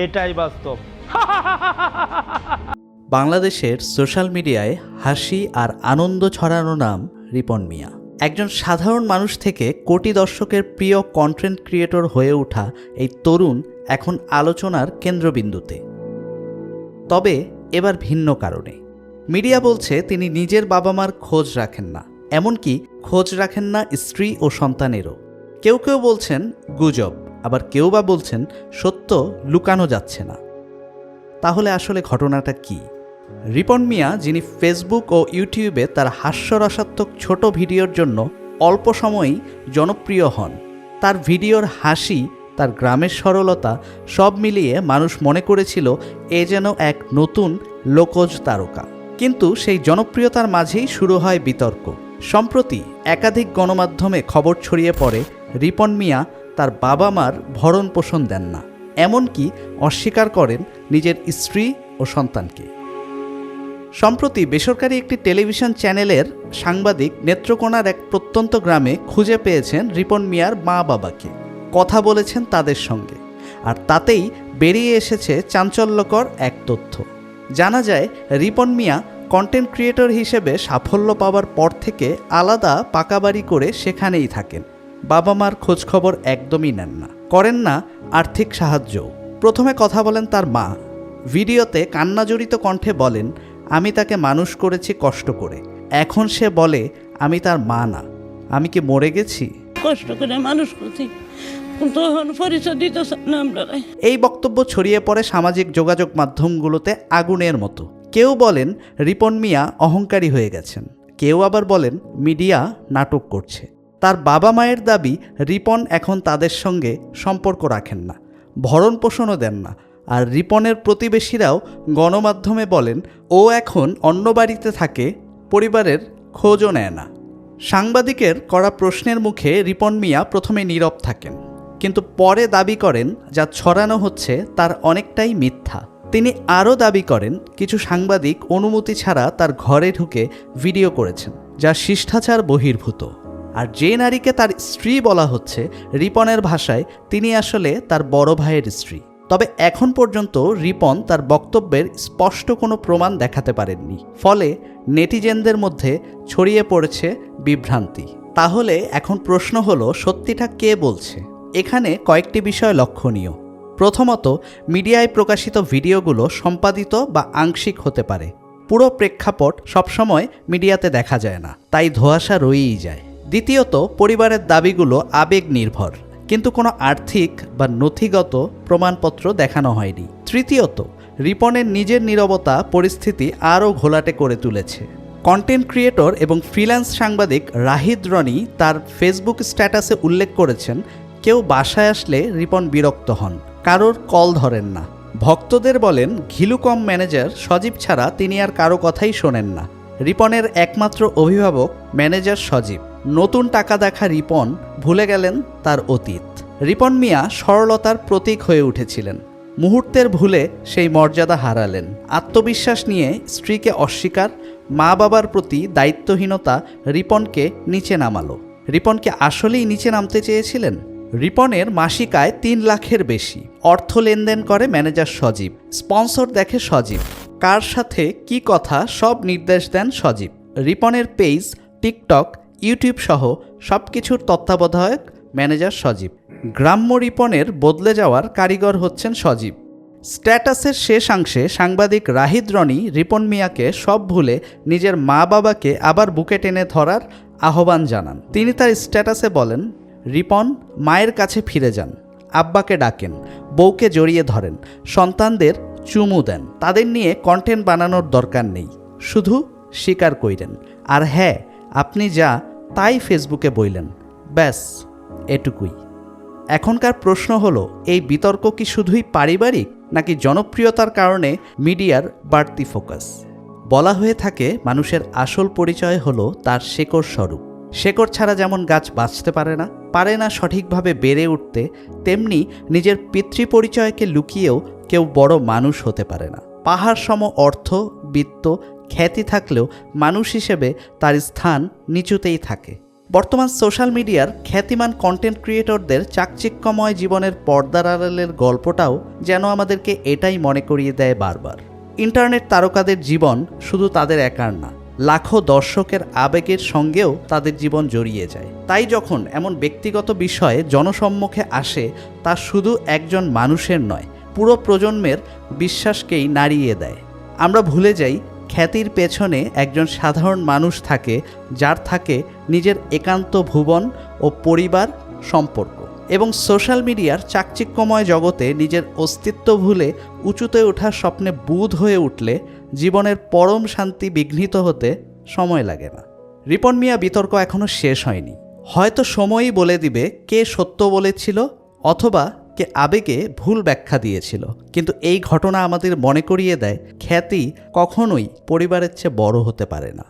এটাই বাস্তব। বাংলাদেশের সোশ্যাল মিডিয়ায় হাসি আর আনন্দ ছড়ানো নাম রিপন মিয়া। একজন সাধারণ মানুষ থেকে কোটি দর্শকের প্রিয় কন্টেন্ট ক্রিয়েটর হয়ে ওঠা এই তরুণ এখন আলোচনার কেন্দ্রবিন্দুতে। তবে এবার ভিন্ন কারণে। মিডিয়া বলছে তিনি নিজের বাবা মার খোঁজ রাখেন না, এমনকি খোঁজ রাখেন না স্ত্রী ও সন্তানেরও। কেউ কেউ বলছেন গুজব, আবার কেউ বা বলছেন সত্য লুকানো যাচ্ছে না। তাহলে আসলে ঘটনাটা কি? রিপন মিয়া, যিনি ফেসবুক ও ইউটিউবে তার হাস্যরসাত্মক ছোট ভিডিওর জন্য অল্প সময়েই জনপ্রিয় হন, তার ভিডিওর হাসি, তার গ্রামের সরলতা সব মিলিয়ে মানুষ মনে করেছিল এ যেন এক নতুন লোকজ তারকা। কিন্তু সেই জনপ্রিয়তার মাঝেই শুরু হয় বিতর্ক। সম্প্রতি একাধিক গণমাধ্যমে খবর ছড়িয়ে পড়ে রিপন মিয়া তার বাবা মার ভরণ পোষণ দেন না, এমনকি অস্বীকার করেন নিজের স্ত্রী ও সন্তানকে। সম্প্রতি বেসরকারি একটি টেলিভিশন চ্যানেলের সাংবাদিক নেত্রকোনার এক প্রত্যন্ত গ্রামে খুঁজে পেয়েছেন রিপন মিয়ার মা বাবাকে, কথা বলেছেন তাদের সঙ্গে, আর তাতেই বেরিয়ে এসেছে চাঞ্চল্যকর এক তথ্য। জানা যায় রিপন মিয়া কন্টেন্ট ক্রিয়েটর হিসেবে সাফল্য পাওয়ার পর থেকে আলাদা পাকা বাড়ি করে সেখানেই থাকেন। বাবা মার খোঁজখবর একদমই নেন না, করেন না আর্থিক সাহায্য। প্রথমে কথা বলেন তার মা। ভিডিওতে কান্নাজড়িত কণ্ঠে বলেন, আমি তাকে মানুষ করেছি কষ্ট করে, এখন সে বলে আমি তার মা না, আমি কি মরে গেছি? কষ্ট করে মানুষ করছি, তখন পরিচয় দিতে না আমরা। এই বক্তব্য ছড়িয়ে পড়ে সামাজিক যোগাযোগ মাধ্যমগুলোতে আগুনের মতো। কেউ বলেন রিপন মিয়া অহংকারী হয়ে গেছেন, কেউ আবার বলেন মিডিয়া নাটক করছে। তার বাবা মায়ের দাবি রিপন এখন তাদের সঙ্গে সম্পর্ক রাখেন না, ভরণ পোষণও দেন না। আর রিপনের প্রতিবেশীরাও গণমাধ্যমে বলেন ও এখন অন্য বাড়িতে থাকে, পরিবারের খোঁজও নেয় না। সাংবাদিকের করা প্রশ্নের মুখে রিপন মিয়া প্রথমে নীরব থাকেন, কিন্তু পরে দাবি করেন যা ছড়ানো হচ্ছে তার অনেকটাই মিথ্যা। তিনি আরও দাবি করেন কিছু সাংবাদিক অনুমতি ছাড়া তার ঘরে ঢুকে ভিডিও করেছেন, যা শিষ্টাচার বহির্ভূত। আর যে নারীকে তার স্ত্রী বলা হচ্ছে, রিপনের ভাষায় তিনি আসলে তার বড় ভাইয়ের স্ত্রী। তবে এখন পর্যন্ত রিপন তার বক্তব্যের স্পষ্ট কোনো প্রমাণ দেখাতে পারেননি, ফলে নেটিজেনদের মধ্যে ছড়িয়ে পড়েছে বিভ্রান্তি। তাহলে এখন প্রশ্ন হলো, সত্যিটা কে বলছে? এখানে কয়েকটি বিষয় লক্ষণীয়। প্রথমত, মিডিয়ায় প্রকাশিত ভিডিওগুলো সম্পাদিত বা আংশিক হতে পারে। পুরো প্রেক্ষাপট সবসময় মিডিয়াতে দেখা যায় না, তাই ধোঁয়াশা রয়েই যায়। দ্বিতীয়ত, পরিবারের দাবিগুলো আবেগ নির্ভর, কিন্তু কোনো আর্থিক বা নথিগত প্রমাণপত্র দেখানো হয়নি। তৃতীয়ত, রিপনের নিজের নীরবতা পরিস্থিতি আরও ঘোলাটে করে তুলেছে। কন্টেন্ট ক্রিয়েটর এবং ফ্রিল্যান্স সাংবাদিক রাহিদ রনি তার ফেসবুক স্ট্যাটাসে উল্লেখ করেছেন, কেউ বাসায় আসলে রিপন বিরক্ত হন, কারোর কল ধরেন না। ভক্তদের বলেন ঘিলুকম ম্যানেজার সজীব ছাড়া তিনি আর কারো কথাই শোনেন না। রিপনের একমাত্র অভিভাবক ম্যানেজার সজীব। নতুন টাকা দেখা রিপন ভুলে গেলেন তার অতীত। রিপন মিয়া সরলতার প্রতীক হয়ে উঠেছিলেন, মুহূর্তের ভুলে সেই মর্যাদা হারালেন। আত্মবিশ্বাস নিয়ে স্ত্রীকে অস্বীকার, মা বাবার প্রতি দায়িত্বহীনতা রিপনকে নিচে নামালো। রিপনকে আসলেই নিচে নামতে চেয়েছিলেন? রিপনের মাসিক আয় 3 লাখের বেশি। অর্থ লেনদেন করে ম্যানেজার সজীব, স্পন্সর দেখে সজীব, কার সাথে কি কথা সব নির্দেশ দেন সজীব। রিপনের পেজ, টিকটক, ইউটিউব সহ সব কিছুর তত্ত্বাবধায়ক ম্যানেজার সজীব। গ্রাম্য রিপনের বদলে যাওয়ার কারিগর হচ্ছেন সজীব। স্ট্যাটাসের শেষাংশে সাংবাদিক রাহিদ রনি রিপন মিয়াকে সব ভুলে নিজের মা বাবাকে আবার বুকে টেনে ধরার আহ্বান জানান। তিনি তার স্ট্যাটাসে বলেন, রিপন মায়ের কাছে ফিরে যান, আব্বাকে ডাকেন, বউকে জড়িয়ে ধরেন, সন্তানদের চুমু দেন। তাদের নিয়ে কন্টেন্ট বানানোর দরকার নেই, শুধু স্বীকার কইরেন। আর হ্যাঁ, আপনি যা তাই ফেসবুকে বইলেন, ব্যাস এটুকুই। এখনকার প্রশ্ন হলো, এই বিতর্ক কি শুধুই পারিবারিক, নাকি জনপ্রিয়তার কারণে মিডিয়ার বাড়তি ফোকাস? বলা হয়ে থাকে মানুষের আসল পরিচয় হলো তার শেকড় স্বরূপ। শেকড় ছাড়া যেমন গাছ বাঁচতে পারে না সঠিকভাবে বেড়ে উঠতে, তেমনি নিজের পিতৃ পরিচয়কে লুকিয়েও কেউ বড় মানুষ হতে পারে না। পাহাড় সম অর্থ, বিত্ত, খ্যাতি থাকলেও মানুষ হিসেবে তার স্থান নিচুতেই থাকে। বর্তমান সোশ্যাল মিডিয়ার খ্যাতিমান কন্টেন্ট ক্রিয়েটরদের চাকচিক্যময় জীবনের পর্দার আড়ালের গল্পটাও যেন আমাদেরকে এটাই মনে করিয়ে দেয় বারবার। ইন্টারনেট তারকাদের জীবন শুধু তাদের একার না, লাখো দর্শকের আবেগের সঙ্গেও তাদের জীবন জড়িয়ে যায়। তাই যখন এমন ব্যক্তিগত বিষয়ে জনসম্মুখে আসে, তা শুধু একজন মানুষের নয়, পুরো প্রজন্মের বিশ্বাসকেই নাড়িয়ে দেয়। আমরা ভুলে যাই খ্যাতির পেছনে একজন সাধারণ মানুষ থাকে, যার থাকে নিজের একান্ত ভুবন ও পরিবার সম্পর্ক। এবং সোশ্যাল মিডিয়ার চাকচিক্যময় জগতে নিজের অস্তিত্ব ভুলে উঁচুতে ওঠার স্বপ্নে বুঁদ হয়ে উঠলে জীবনের পরম শান্তি বিঘ্নিত হতে সময় লাগে না। রিপন মিয়া বিতর্ক এখনও শেষ হয়নি। হয়তো সময়ই বলে দিবে কে সত্য বলেছিল অথবা কে আবেগে ভুল ব্যাখ্যা দিয়েছিল। কিন্তু এই ঘটনা আমাদের মনে করিয়ে দেয়, খ্যাতি কখনোই পরিবারের চেয়ে বড় হতে পারে না।